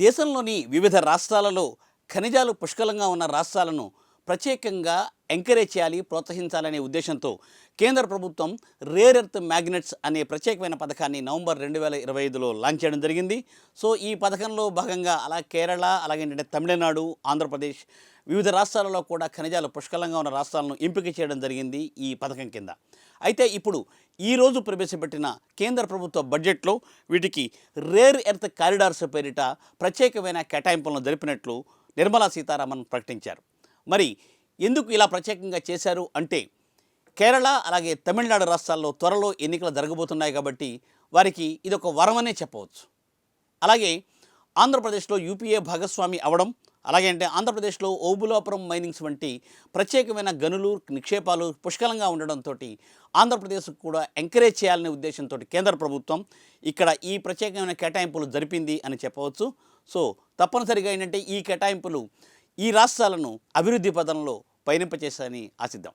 దేశంలోని వివిధ రాష్ట్రాలలో ఖనిజాలు పుష్కలంగా ఉన్న రాష్ట్రాలను ప్రత్యేకంగా ఎంకరేజ్ చేయాలి, ప్రోత్సహించాలనే ఉద్దేశంతో కేంద్ర ప్రభుత్వం రేర్ ఎర్త్ మ్యాగ్నెట్స్ అనే ప్రత్యేకమైన పథకాన్ని నవంబర్ 2025లో లాంచ్ చేయడం జరిగింది. సో ఈ పథకంలో భాగంగా అలా కేరళ, అలాగే తమిళనాడు, ఆంధ్రప్రదేశ్ వివిధ రాష్ట్రాలలో కూడా ఖనిజాలు పుష్కలంగా ఉన్న రాష్ట్రాలను ఎంపిక చేయడం జరిగింది ఈ పథకం కింద. అయితే ఇప్పుడు ఈరోజు ప్రవేశపెట్టిన కేంద్ర ప్రభుత్వ బడ్జెట్లో వీటికి రేర్ ఎర్త్ కారిడార్స్ పేరిట ప్రత్యేకమైన కేటాయింపులను జరిపినట్లు నిర్మలా సీతారామన్ ప్రకటించారు. మరి ఎందుకు ఇలా ప్రత్యేకంగా చేశారు అంటే, కేరళ అలాగే తమిళనాడు రాష్ట్రాల్లో త్వరలో ఎన్నికలు జరగబోతున్నాయి కాబట్టి వారికి ఇదొక వరమనే చెప్పవచ్చు. అలాగే ఆంధ్రప్రదేశ్లో యూపీఏ భాగస్వామి అవడం, అలాగే ఆంధ్రప్రదేశ్లో ఓబులాపురం మైనింగ్స్ వంటి ప్రత్యేకమైన గనులు, నిక్షేపాలు పుష్కలంగా ఉండడంతో ఆంధ్రప్రదేశ్కు కూడా ఎంకరేజ్ చేయాలనే ఉద్దేశంతో కేంద్ర ప్రభుత్వం ఇక్కడ ఈ ప్రత్యేకమైన కేటాయింపులు జరిపింది అని చెప్పవచ్చు. సో తప్పనిసరిగా ఈ కేటాయింపులు ఈ రాష్ట్రాలను అభివృద్ధి పదంలో పయనింపచేశాయని ఆశిద్దాం.